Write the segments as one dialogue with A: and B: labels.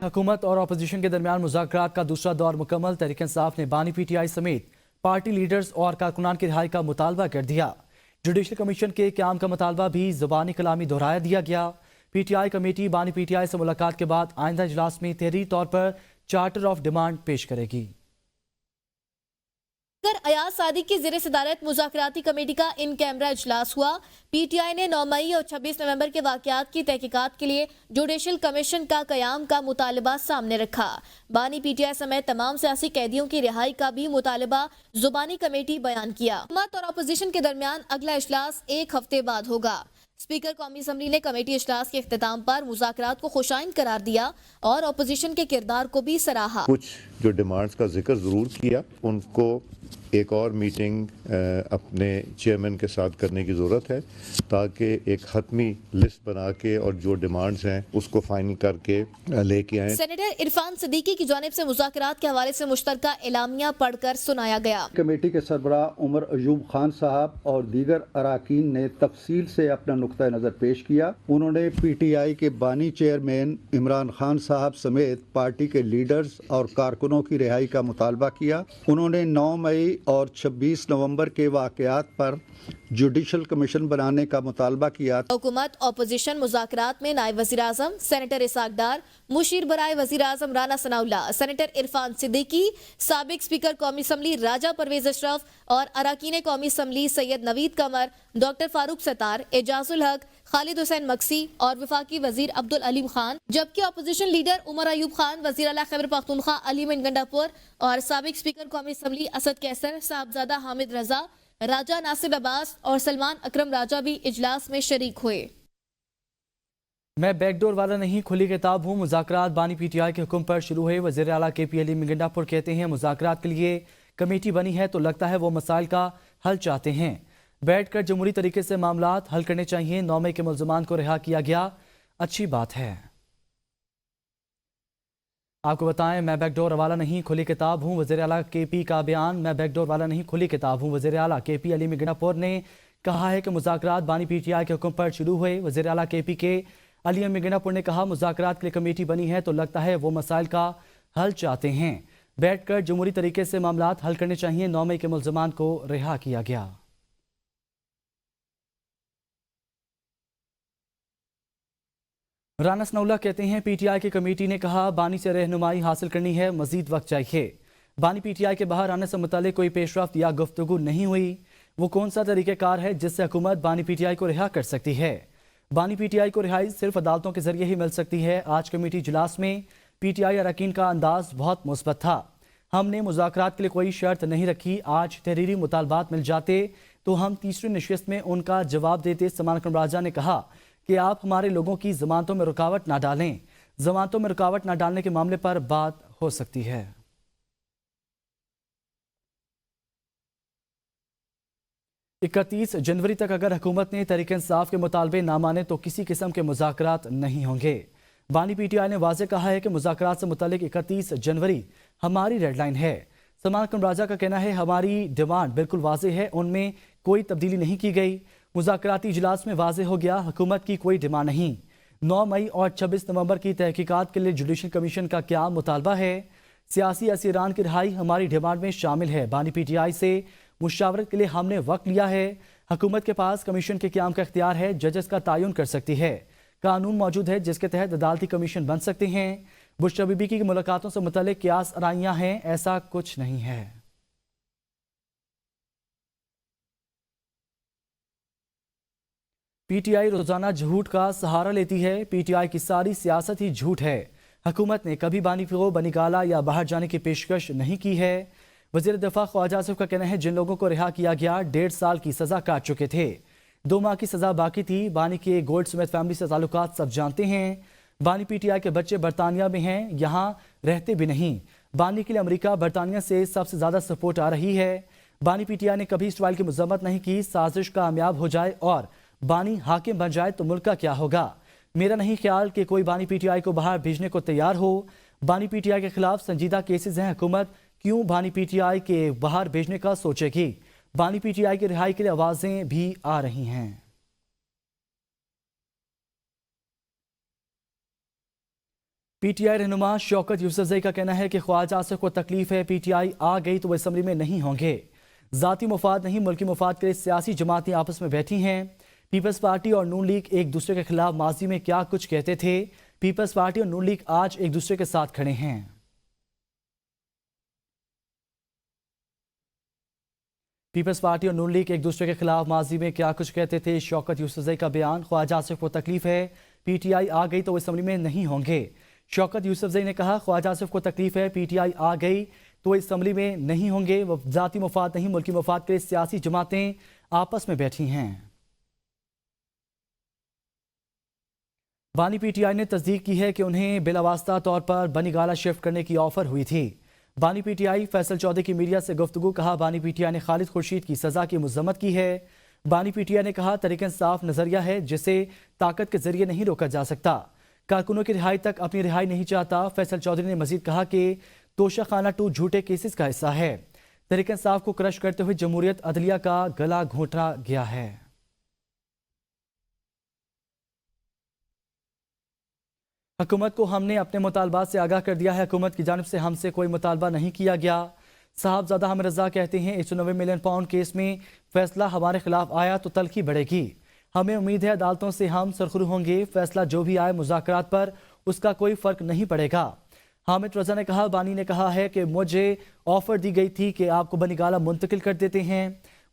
A: हुकूमत और अपोजिशन के दरमियान मुज़ाकरात का दूसरा दौर मुकम्मल। तहरीक इंसाफ ने बानी पीटीआई समेत पार्टी लीडर्स और कारकुनान की रिहाई का मुतालबा कर दिया। जुडिशल कमीशन के क़याम का मुतालबा भी ज़बानी कलामी दोहराया दिया गया। पीटीआई कमेटी बानी पीटीआई से मुलाकात के बाद आइंदा इजलास में तहरीरी तौर पर चार्टर ऑफ डिमांड पेश करेगी।
B: अयाज सादी की ज़ेर सदारत मुज़ाकराती कमेटी का इन कैमरा इजलास हुआ। पीटीआई ने 9 मई और 26 नवंबर के वाक़यात की तहकीकात के लिए जुडिशल कमीशन का क़याम का मुतालबा सामने रखा। बानी पीटीआई समेत तमाम सियासी कैदियों की रिहाई का भी मुतालबा ज़ुबानी कमेटी बयान किया। हुकूमत और अपोजिशन के दरमियान अगला इजलास 1 हफ्ते बाद होगा। स्पीकर कौमी असम्बली ने कमेटी इजलास के इख्तिताम पर मुज़ाकरात को खुशाइन करार दिया और अपोजिशन के किरदार को भी सराहा।
C: कुछ जो डिमांड्स का जिक्र ज़रूर किया, उनको एक और मीटिंग अपने चेयरमैन के साथ करने की ज़रूरत है ताकि एक हतमी लिस्ट बना के और जो डिमांड्स हैं उसको फाइनल करके लेके आए।
B: सेनेटर इरफान सिद्दीकी की जानिब से मुज़ाकरात के हवाले से मुश्तरका एलामिया पढ़कर सुनाया गया।
D: कमेटी के सरबराह उमर अयूब खान साहब और दीगर अराकीन ने तफसील से अपना नुक्ता नज़र पेश किया। उन्होंने पीटीआई के बानी चेयरमैन इमरान खान साहब समेत पार्टी के लीडर्स और कारकुनों की रिहाई का मुतालबा किया। उन्होंने 9 मई और 26 नवंबर के वाक़यात पर जुडिशल कमीशन बनाने का मुतालबा किया।
B: हुकूमत अपोजिशन मुज़ाकरात में नायब वज़ीर आज़म सेनेटर इसाक डार, मुशीर बराए वज़ीर आज़म राना सनाउल्लाह, सेनेटर इरफान सिद्दीकी, साबिक स्पीकर कौमी असम्बली राजा परवेज अशरफ और अराकीन कौमी असम्बली सैयद नवीद कमर, डॉक्टर फारूक सत्तार, एजाजुल हक, खालिद हुसैन मक्सी और वफाकी वजीर अब्दुल अलीम खान, जबकि अपोजिशन लीडर उमर अयूब खान, वज़ीर आला खैबर पख्तूनख्वा अली मीन गंडापुर और साबिक स्पीकर कौमी असम्बली असद कैसर, साहबजादा हामिद रजा, राजा नासिर अब्बास और सलमान अकरम राजा भी इजलास में शरीक हुए।
A: मैं बैकडोर वाला नहीं, खुली किताब हूँ। मुज़ाकरात बानी पीटीआई के हुक्म पर शुरू हुए। वज़ीर आला KP अली मीन गंडापुर कहते हैं मुज़ाकरात के लिए कमेटी बनी है तो लगता है वो मसाइल का हल चाहते हैं। बैठकर जमहूरी तरीके से मामलात हल करने चाहिए। 9 मई के मुल्ज़मान को रिहा किया गया, अच्छी बात है। आपको बताएं, मैं बैकडोर वाला नहीं, खुली किताब हूँ। वज़ीर आला KP का बयान, मैं बैकडोर वाला नहीं, खुली किताब हूँ। वज़ीर आला KP अली मीन गंडापुर ने कहा है कि मुज़ाकरात बानी पीटीआई के हुक्म पर शुरू हुए। वज़ीर आला KP के अली मीन गंडापुर ने कहा मुज़ाकरात के लिए कमेटी बनी है तो लगता है वो मसाइल का हल चाहते हैं। बैठकर जमहूरी तरीके से मामलात हल करने चाहिए। 9 मई के मुल्ज़मान को रिहा किया गया। राना सनाउल्लाह कहते हैं पीटीआई की कमेटी ने कहा बानी से रहनुमाई हासिल करनी है, मजीद वक्त चाहिए। बानी पीटीआई के बाहर आने से मुतालिक कोई पेशरफ्त या गुफ्तगू नहीं हुई। वो कौन सा तरीक़ेकार है जिससे हुकूमत बानी पीटीआई को रिहा कर सकती है? बानी पीटीआई को रिहाई सिर्फ अदालतों के जरिए ही मिल सकती है। आज कमेटी इजलास में पीटीआई अरकान का अंदाज बहुत मुस्बत था। हमने मुज़ाकरात के लिए कोई शर्त नहीं रखी। आज तहरीरी मुतालबात मिल जाते तो हम तीसरी नशिस्त में उनका जवाब देते। सलमान अकरम राजा ने कहा कि आप हमारे लोगों की जमानतों में रुकावट ना डालें। जमानतों में रुकावट ना डालने के मामले पर बात हो सकती है। 31 जनवरी तक अगर हुकूमत ने तहरीक इंसाफ के मुतालबे ना माने तो किसी किस्म के मुज़ाकरात नहीं होंगे। बानी पीटीआई ने वाज़ेह कहा है कि मुज़ाकरात से मुतालिक 31 जनवरी हमारी डेडलाइन है। सलमान अकरम राजा का कहना है हमारी डिमांड बिल्कुल वाज़ेह है, उनमें कोई तब्दीली नहीं की गई। मुज़ाकराती इजलास में वाज़ेह हो गया हुकूमत की कोई डिमांड नहीं। 9 मई और 26 नवंबर की तहकीकात के लिए जुडिशल कमीशन का क्या मुतालबा है? सियासी असीरान की रिहाई हमारी डिमांड में शामिल है। बानी पीटीआई से मुशावरत के लिए हमने वक्त लिया है। हुकूमत के पास कमीशन के क़याम का इख्तियार है, जजेस का तयन कर सकती है। कानून मौजूद है जिसके तहत अदालती कमीशन बन सकते हैं। बुश बीबी की मुलाकातों से मुतल्लिक कियास आराइयां हैं, ऐसा कुछ नहीं है। पीटीआई रोजाना झूठ का सहारा लेती है। पीटीआई की सारी सियासत ही झूठ है। हुकूमत ने कभी बानी को बनीगाला या बाहर जाने की पेशकश नहीं की है। वज़ीर दिफा ख्वाजा आसिफ का कहना है जिन लोगों को रिहा किया गया 1.5 साल की सजा काट चुके थे, 2 माह की सजा बाकी थी। बानी के गोल्ड स्मिथ फैमिली से ताल्लुकात सब जानते हैं। बानी पीटीआई के बच्चे बरतानिया में हैं, यहाँ रहते भी नहीं। बानी के लिए अमेरिका बरतानिया से सबसे ज्यादा सपोर्ट आ रही है। बानी पीटीआई ने कभी इसराइल की मजम्मत नहीं की। साजिश कामयाब हो जाए और बानी हाकिम बन जाए तो मुल्क का क्या होगा? मेरा नहीं ख्याल कि कोई बानी पीटीआई को बाहर भेजने को तैयार हो। बानी पीटीआई के खिलाफ संजीदा केसेस हैं। हुकूमत क्यों बानी पीटीआई के बाहर भेजने का सोचेगी? बानी पीटीआई की रिहाई के लिए आवाजें भी आ रही हैं। PTI रहनुमा शौकत यूसुफजई का कहना है कि ख्वाजा आसिफ को तकलीफ है, PTI आ गई तो वो असम्बली में नहीं होंगे। ज़ाती मुफाद नहीं, मुल्की मुफाद के लिए सियासी जमातें आपस में बैठी हैं। पीपल्स पार्टी और नून लीग एक दूसरे के खिलाफ माजी में क्या कुछ कहते थे, पीपल्स पार्टी और नून लीग आज एक दूसरे के साथ खड़े हैं। पीपल्स पार्टी और नून लीग एक दूसरे के खिलाफ माजी में क्या कुछ कहते थे, शौकत यूसुफजई का बयान। ख्वाजा आसिफ को तकलीफ है, PTI आ गई तो वो असम्बली में नहीं होंगे। शौकत यूसुफजई ने कहा ख्वाजा आसिफ को तकलीफ है, PTI आ गई तो वो असम्बली में नहीं होंगे। वो ज़ाती मुफाद नहीं, मुल्की मुफाद के लिए सियासी जमातें आपस में बैठी हैं। बानी PTI ने तस्दीक की है कि उन्हें बिलावास्ता तौर पर बनीगाला शिफ्ट करने की ऑफर हुई थी। बानी PTI फैसल चौधरी की मीडिया से गुफ्तगू। कहा बानी PTI ने खालिद खुर्शीद की सज़ा की मज़म्मत की है। बानी PTI ने कहा तरीक़े इंसाफ नज़रिया है जिसे ताकत के जरिए नहीं रोका जा सकता। कारकुनों की रिहाई तक अपनी रिहाई नहीं चाहता। फैसल चौधरी ने मजीद कहा कि तोशा खाना 2 झूठे केसेस का हिस्सा है। तरीक़े इंसाफ को क्रश करते हुए जमहूरियत अदलिया का गला घोंटा गया है। हुकूमत को हमने अपने मुतालबात से आगाह कर दिया है। हुकूमत की जानिब से हमसे कोई मुतालबा नहीं किया गया। साहबजादा हम रजा कहते हैं 190 मिलियन पाउंड केस में फैसला हमारे खिलाफ आया तो तलखी बढ़ेगी। हमें उम्मीद है अदालतों से हम सरखुरू होंगे। फैसला जो भी आए मुज़ाकरात पर उसका कोई फ़र्क नहीं पड़ेगा। हामिद रजा ने कहा बानी ने कहा है कि मुझे ऑफर दी गई थी कि आपको बनीगाला मुंतकिल कर देते हैं।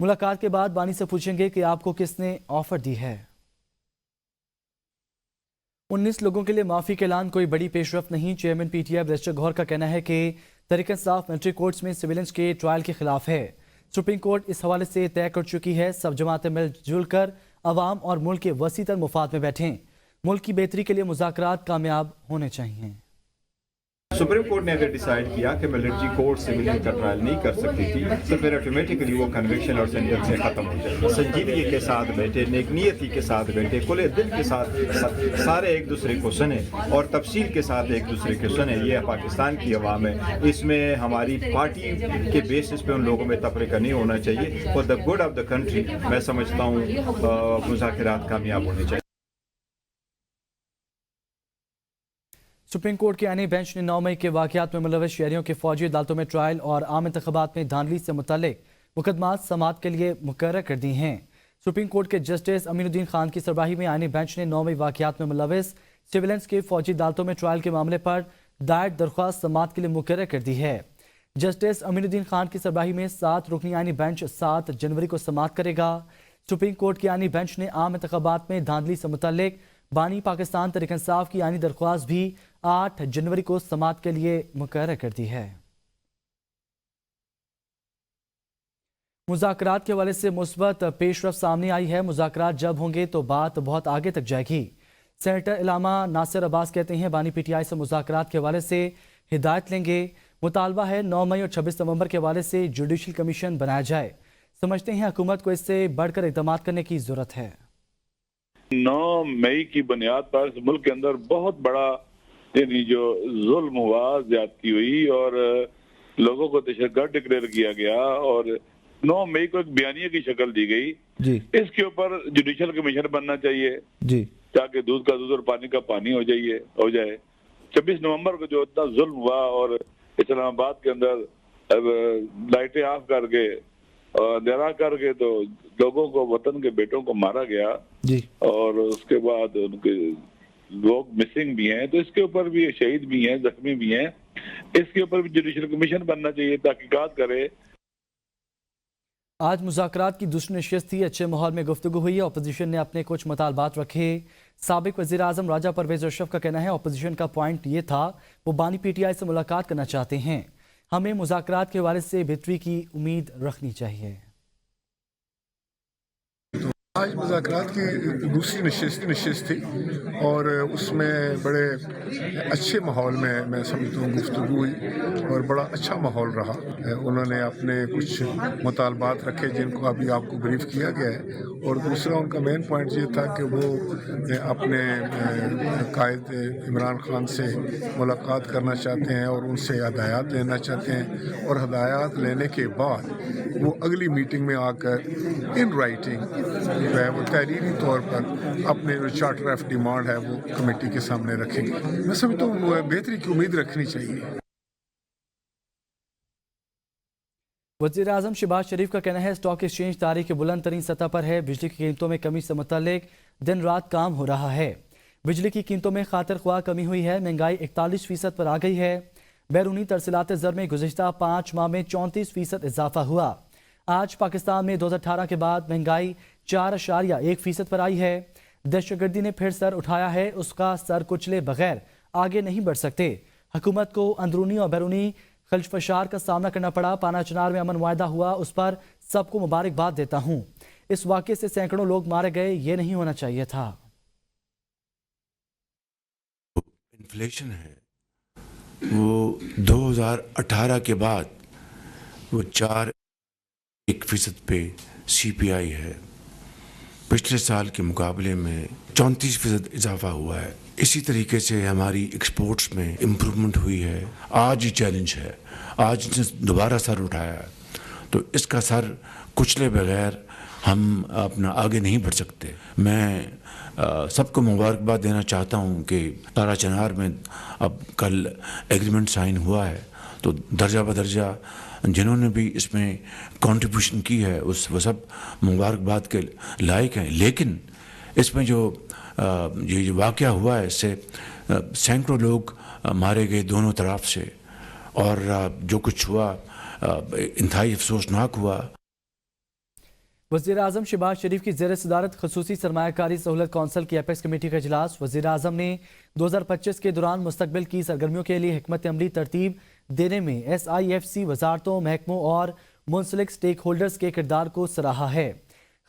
A: मुलाकात के बाद बानी से पूछेंगे कि आपको किसने ऑफर दी है। 19 लोगों के लिए माफ़ी का ऐलान कोई बड़ी पेशरफ नहीं। चेयरमैन PTI बैरिस्टर गौहर का कहना है कि तरीक़ा इंसाफ मिलिट्री कोर्ट्स में सिविलियंस के ट्रायल के खिलाफ है। सुप्रीम कोर्ट इस हवाले से तय कर चुकी है सब जमातें मिलजुल कर अवाम और मुल्क के वसीतर मुफाद में बैठें। मुल्क की बेहतरी के लिए मुज़ाकरात कामयाब होने चाहिए।
E: सुप्रीम कोर्ट ने अगर डिसाइड किया कि मिलिट्री कोर्ट सिविलियन का ट्रायल नहीं कर सकती थी तो फिर ऑटोमेटिकली वो कन्विक्शन और सेंटेंस से खत्म हो जाएगी। संजीदगी के साथ बैठे, नेकनीयती के साथ बैठे, खुले दिल के साथ सारे एक दूसरे को सुने और तफसील के साथ एक दूसरे को सुने। ये पाकिस्तान की अवाम है, इसमें हमारी पार्टी के बेसिस पे उन लोगों में तफरीका नहीं होना चाहिए। For the good of the country मैं समझता हूँ मुज़ाकरात कामयाब होने चाहिए।
A: सुप्रीम कोर्ट के आईनी बेंच ने 9 मई के वाक़यात में मुलव्वस शहरियों के फौजी अदालतों में ट्रायल और आम इंतखाबात में धांधली से मुतल्लिक मुकदमात समाअत के लिए मुकर्रर कर दी हैं। सुप्रीम कोर्ट के जस्टिस अमीनुद्दीन खान की सरबराही में आईनी बेंच ने 9 मई वाक़यात में मुलव्वस सिविलियंस के फौजी अदालतों में ट्रायल के मामले पर दायर दरख्वास्त समाअत के लिए मुकर्रर कर दी है। जस्टिस अमीनुद्दीन खान की सरबराही में 7 रुकनी आईनी बेंच 7 जनवरी को समाअत करेगा। सुप्रीम कोर्ट की आईनी बेंच ने आम इंतखाबात में धांधली से मुतल्लिक बानी पाकिस्तान तहरीक इंसाफ की आईनी दरख्वास्त भी 8 जनवरी को समाअत के लिए मुकर्रर कर दी है। मुज़ाकरात के हवाले से मुस्बत पेशरफ सामने आई है। मुज़ाकरात जब होंगे तो बात बहुत आगे तक जाएगी। सेनेटर इलामा नासिर अब्बास कहते हैं बानी PTI से मुज़ाकरात के हवाले से हिदायत लेंगे। मुतालबा है 9 मई और 26 नवंबर के हवाले से जुडिशल कमीशन बनाया जाए। समझते हैं हुकूमत को इससे बढ़कर इक़दामात करने की ज़रूरत है।
F: 9 मई की बुनियाद पर मुल्क के अंदर बहुत बड़ा यानी जो जुल्म हुआ, ज्यादती हुई और लोगों को दहशतगर्द डिक्लेयर किया गया और 9 मई को एक बयानिया की शक्ल दी गई जी। इसके ऊपर जुडिशल कमीशन बनना चाहिए जी, ताकि दूध का दूध और पानी का पानी हो जाए। 26 नवंबर को जो इतना जुल्म हुआ और इस्लामाबाद के अंदर लाइटें ऑफ करके अंधेरा करके तो लोगों को, वतन के बेटों को मारा गया जी, और उसके बाद उनके लोग मिसिंग भी हैं, तो इसके ऊपर भी शहीद भी हैं, जख्मी भी हैं। इसके ऊपर भी जुडिशल कमीशन बनना चाहिए, तहकीकात करे।
A: आज मुज़ाकरात की दूसरी नशिस्त थी। अच्छे माहौल में गुफ्तगू हुई। अपोजिशन ने अपने कुछ मुतालबात रखे। साबिक वज़ीर आज़म राजा परवेज़ अशरफ का कहना है अपोजिशन का पॉइंट ये था वो बानी PTI से मुलाकात करना चाहते हैं। हमें मुज़ाकरात के हवाले से बेहतरी की उम्मीद रखनी चाहिए।
G: आज मुज़ाकरात की दूसरी नशिस्त थी और उसमें बड़े अच्छे माहौल में मैं समझता हूँ गुफ्तगू हुई और बड़ा अच्छा माहौल रहा। उन्होंने अपने कुछ मुतालबात रखे जिनको अभी आपको ब्रीफ किया गया है और दूसरा उनका मेन पॉइंट ये था कि वो अपने कायद इमरान खान से मुलाकात करना चाहते हैं और उनसे हदायत लेना चाहते हैं और हदायत लेने के बाद वो अगली मीटिंग में आकर इन राइटिंग जो है वो तहरीरी तौर पर अपने जो चार्टर ऑफ डिमांड है वो कमेटी के सामने रखेंगे। मैं समझता हूँ बेहतरी की उम्मीद रखनी चाहिए।
A: वज़ीर आज़म शहबाज शरीफ का कहना है स्टॉक एक्सचेंज तारीख के बुलंद तरीन सतह पर है। बिजली की कीमतों में कमी से मुतल्लिक दिन रात काम हो रहा है। बिजली की कीमतों में खातिर ख्वाह कमी हुई है। महंगाई 41% पर आ गई है। बैरूनी तरसीलात ज़र में गुज़िश्ता 5 माह में 34% इजाफा हुआ। आज पाकिस्तान में 2018 के बाद महंगाई 4.1% पर आई है। दहशतगर्दी ने फिर सर उठाया है, उसका सर कुचले बगैर आगे नहीं बढ़ सकते। हुकूमत को अंदरूनी और बैरूनी खलफशार का सामना करना पड़ा। पाना चनार में अमन मुआहदा हुआ, उस पर सबको मुबारकबाद देता हूँ। इस वाक़े से सैकड़ों लोग मारे गए, ये नहीं होना चाहिए था।
H: इन्फ्लेशन है वो 2018 के बाद वो 4.1% पे CPI है। पिछले साल के मुकाबले में 34% इजाफा हुआ है। इसी तरीके से हमारी एक्सपोर्ट्स में इम्प्रूवमेंट हुई है। आज ही चैलेंज है, आज ने दोबारा सर उठाया है, तो इसका सर कुचले बगैर हम अपना आगे नहीं बढ़ सकते। मैं सबको मुबारकबाद देना चाहता हूँ कि तारा चनार में अब कल एग्रीमेंट साइन हुआ है, तो दर्जा बदर्जा जिन्होंने भी इसमें कंट्रीब्यूशन की है वो सब मुबारकबाद के लायक हैं। लेकिन इसमें जो ये जो वाक़या हुआ है इससे सैकड़ों लोग मारे गए दोनों तरफ से, और जो कुछ हुआ इंतहाई अफसोसनाक हुआ।
A: वज़ीर आज़म शहबाज शरीफ की ज़ेर सदारत खसूसी सरमायाकारी सहूलत कौंसिल की एपेक्स कमेटी का इजलास। वज़ीर आज़म ने 2025 के दौरान मुस्तकबिल की सरगर्मियों के लिए हिकमत अमली तरतीब देने में SIFC वजारतों, महकमों और मुंसलिक स्टेक होल्डर्स के किरदार को सराहा है।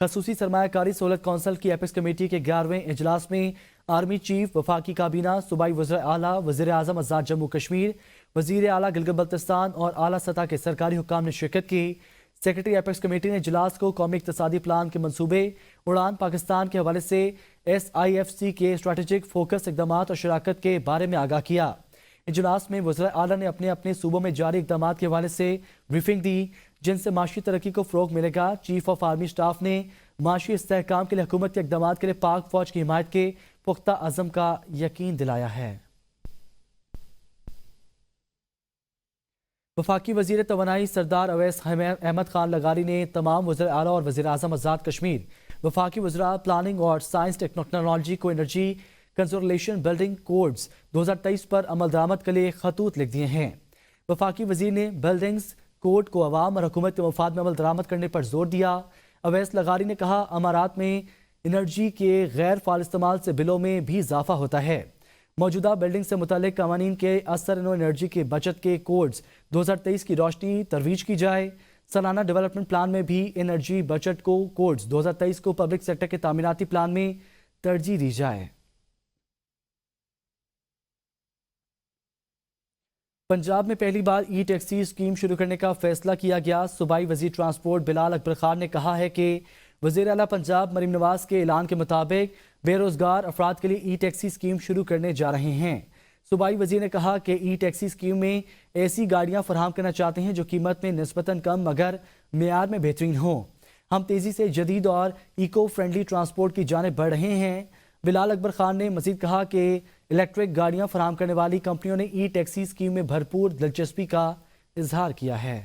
A: खसूसी सरमायाकारी सहूलत कौंसिल की एपेक्स कमेटी के 11वें इजलास में आर्मी चीफ, वफाकी काबीना, सूबाई वज़ीर आला, वज़ीर आज़म आज़ाद जम्मू कश्मीर, वज़ीर आला गिलगित बल्तिस्तान और आला सतह के सरकारी हुक्काम ने शिरकत की। सेक्रेटरी एपेक्स कमेटी ने इजलास को कौमी इक़्तिसादी प्लान के मंसूबे, उड़ान पाकिस्तान के हवाले से SIFC के स्ट्रेटेजिक फोकस इक़दामात और शराकत के बारे में आगाह किया। इजलास में वज़ीर आला ने अपने अपने सूबों में जारी इक़दामात के हवाले से ब्रीफिंग दी, जिनसे माशी तरक्की को फ़रोग़ मिलेगा। चीफ ऑफ आर्मी स्टाफ ने माशी इस्तेहकाम के लिए हुकूमत के इक़दामात के लिए पाक फ़ौज की हिमायत के पुख्ता अज़म का यकीन दिलाया है। वफाकी वज़ीर तवानाई सरदार अवैस अहमद खान लगारी ने तमाम वज़ीर आला और वज़ीर आज़म आज़ाद कश्मीर, वफाकी वज़रा प्लानिंग और साइंस टेक्नोलॉजी को एनर्जी कंजर्वेशन बिल्डिंग कोड्स 2023 पर अमल दरामद के लिए खतूत लिख दिए हैं। वफाकी वज़ीर ने बिल्डिंग्स कोड को अवाम और हुकूमत के मफाद में अमल दरामद करने पर जोर दिया। अवैस लगारी ने कहा, अमारात में एनर्जी के गैर फाल इस्तेमाल से बिलों में भी इजाफा होता है। मौजूदा बिल्डिंग से मुतालिक कवानीन के असर एनर्जी के बचत के कोड्स 2023 की रोशनी तरवीज की जाए। सालाना डेवलपमेंट प्लान में भी एनर्जी बचत को कोड्स 2023 को पब्लिक सेक्टर के तामीराती प्लान में तरजीह दी जाए। पंजाब में पहली बार ई टैक्सी स्कीम शुरू करने का फैसला किया गया। सूबाई वज़ीर ट्रांसपोर्ट बिलाल अकबर खान ने कहा है कि वज़ीर आला पंजाब मरीम नवाज के ऐलान के मुताबिक बेरोजगार अफराद के लिए ई टैक्सी स्कीम शुरू करने जा रहे हैं। सूबाई वज़ीर ने कहा कि ई टैक्सी स्कीम में ऐसी गाड़ियां फराहम करना चाहते हैं जो कीमत में निस्बतन कम मगर मेयार में बेहतरीन हों। हम तेज़ी से जदीद और इको फ्रेंडली ट्रांसपोर्ट की जानिब बढ़ रहे हैं। बिलाल अकबर खान ने मजीद कहा कि इलेक्ट्रिक गाड़ियां फराहम करने वाली कंपनियों ने ई टैक्सी स्कीम में भरपूर दिलचस्पी का इजहार किया है।